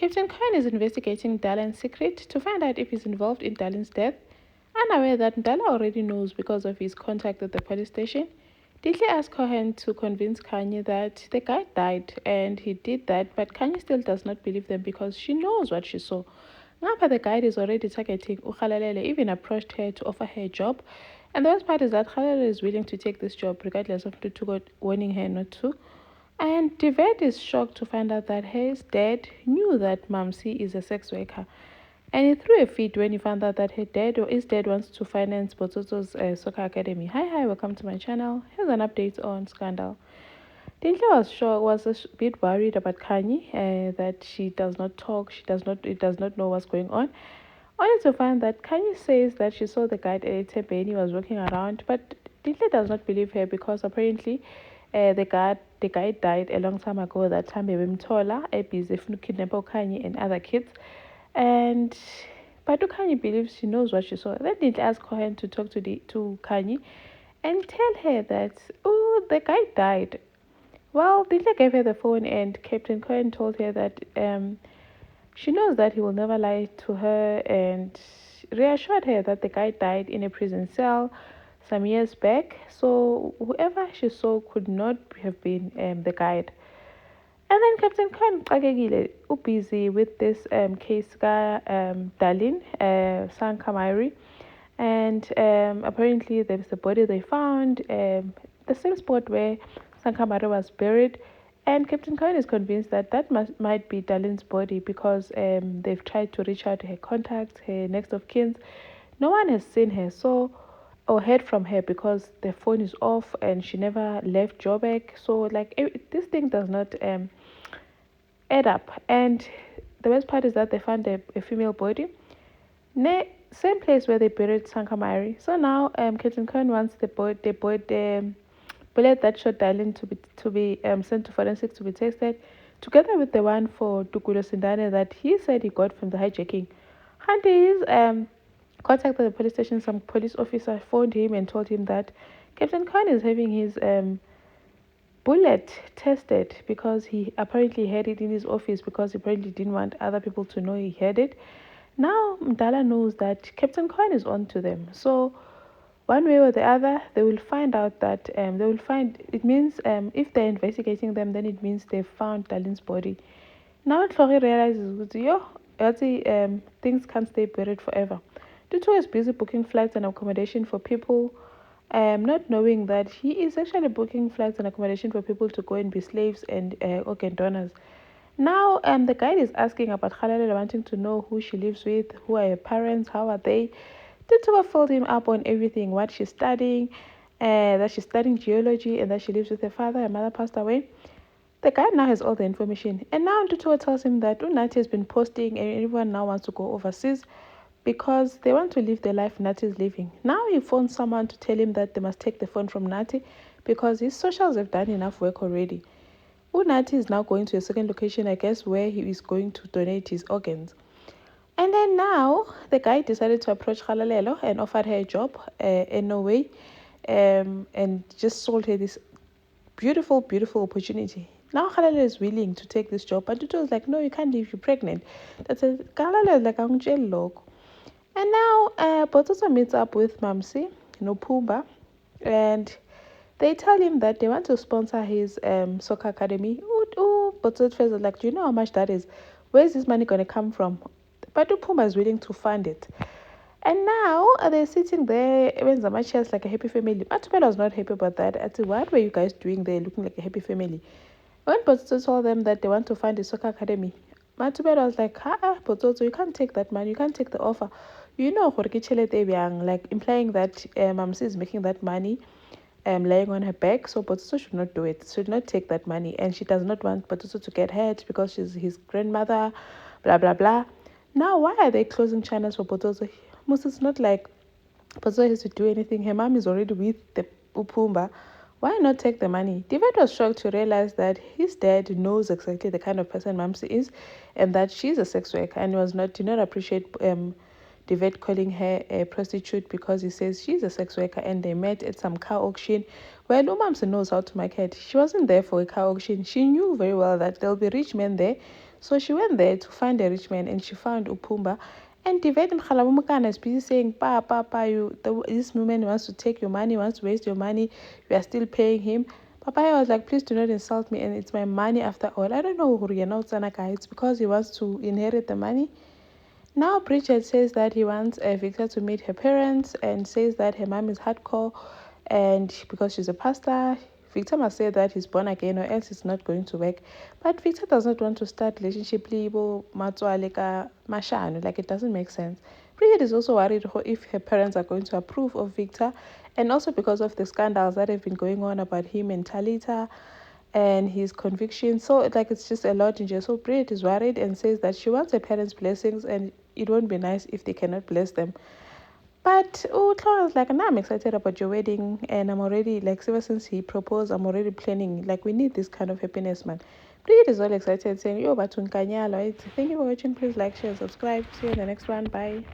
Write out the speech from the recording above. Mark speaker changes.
Speaker 1: Captain Khan is investigating Dalan's secret to find out if he's involved in Dalan's death. Unaware that Dala already knows because of his contact at the police station, Diddley asks Cohen to convince Kanye that the guy died and he did that, but Kanye still does not believe them because she knows what she saw. Ngapha the guide is already targeting Ukhalalele, even approached her to offer her a job. And the worst part is that Khalalele is willing to take this job regardless of Tutugo warning her not to. And Tivet is shocked to find out that his dad knew that Mamsi is a sex worker. And he threw a fit when he found out that his dad wants to finance Bototo's soccer academy. Hi, welcome to my channel. Here's an update on Scandal. Dintle was a bit worried about Kanye, that she does not talk, it does not know what's going on. Only to find that Kanye says that she saw the guy at Etebeni was walking around, but Dintle does not believe her because apparently the guy died a long time ago. That time Bebemtola, busy kidnap Kanye and other kids. And but Kanye believes she knows what she saw. Then Dintle asked Cohen to talk to Kanye and tell her that the guy died. Well, Dintle gave her the phone, and Captain Cohen told her that she knows that he will never lie to her, and reassured her that the guy died in a prison cell some years back. So whoever she saw could not have been the guide. And then Captain Khan Kagegile busy with this case guy Dalin Sankamari. And apparently there's a body they found, the same spot where Sankamari was buried. And Captain Khan is convinced that might be Dalin's body because they've tried to reach out to her contacts, her next of kin. No one has seen her or heard from her because the phone is off and she never left Joburg. So like this thing does not add up. And the worst part is that they found a female body. Same place where they buried Sankamari. So now Captain Khan wants the bullet that shot Dylan to be sent to forensics to be tested, together with the one for Tukulo Sindane that he said he got from the hijacking. Hunties contacted the police station. Some police officer phoned him and told him that Captain Khan is having his bullet tested because he apparently had it in his office because he apparently didn't want other people to know he had it. Now Mdala knows that Captain Khan is on to them. So one way or the other, they will find out that it means if they're investigating them, then it means they've found Dalin's body. Now Tlori realizes things can't stay buried forever. Tutu is busy booking flights and accommodation for people, not knowing that he is actually booking flights and accommodation for people to go and be slaves and organ donors. Now the guide is asking about Khalele, wanting to know who she lives with, who are her parents, how are they. Tutu filled him up on everything, what she's studying, that she's studying geology and that she lives with her father. Her mother passed away. The guy now has all the information. And now Tutu tells him that Nati has been posting and everyone now wants to go overseas because they want to live the life Nati is living. Now he phones someone to tell him that they must take the phone from Nati because his socials have done enough work already. Nati is now going to a second location, I guess, where he is going to donate his organs. And then now the guy decided to approach Khalalelo and offered her a job in Norway, and just sold her this beautiful, beautiful opportunity. Now Khalalelo is willing to take this job, but Tutu was like, no, you can't leave, you're pregnant. That's it. Khalalelo is like, I'm loco. And now Bototo meets up with Mamsi, Pumba, and they tell him that they want to sponsor his soccer academy. Bototo is like, do you know how much that is? Where's this money going to come from? But Puma is willing to fund it. And now they're sitting there, even Zamachi like a happy family. Matubela was not happy about that. I said, what were you guys doing there looking like a happy family? When Pototo told them that they want to fund a soccer academy, Matubela was like, Pototo, you can't take that money. You can't take the offer. You know, like implying that Mamsi is making that money laying on her back. So Pototo should not do it. Should not take that money. And she does not want Pototo to get hurt because she's his grandmother, blah, blah, blah. Now, why are they closing channels for Pototo? It's not like Pototo has to do anything. Her mom is already with the Upumba. Why not take the money? David was shocked to realize that his dad knows exactly the kind of person Mamsi is and that she's a sex worker and did not appreciate David calling her a prostitute because he says she's a sex worker and they met at some car auction where Mamsi knows how to market. She wasn't there for a car auction. She knew very well that there'll be rich men there. So she went there to find a rich man, and she found Upumba. And Divette Mkhalabumukana is busy saying, this woman wants to take your money, wants to waste your money, you are still paying him. Papaya was like, please do not insult me, and it's my money after all. I don't know who Tsanaka. It's because he wants to inherit the money. Now Bridget says that he wants Victor to meet her parents and says that her mom is hardcore, and because she's a pastor, Victor must say that he's born again or else it's not going to work. But Victor does not want to start relationship mashano, like it doesn't make sense. Bridget is also worried if her parents are going to approve of Victor, and also because of the scandals that have been going on about him and Talita and his conviction. So it's just a lot in jail. So Bridget is worried and says that she wants her parents' blessings and it won't be nice if they cannot bless them. But Utla was like, now I'm excited about your wedding, and I'm already like, ever since he proposed, I'm already planning. Like, we need this kind of happiness, man. Bridget is all excited, saying, yo, but thank you for watching. Please like, share, subscribe. See you in the next one. Bye.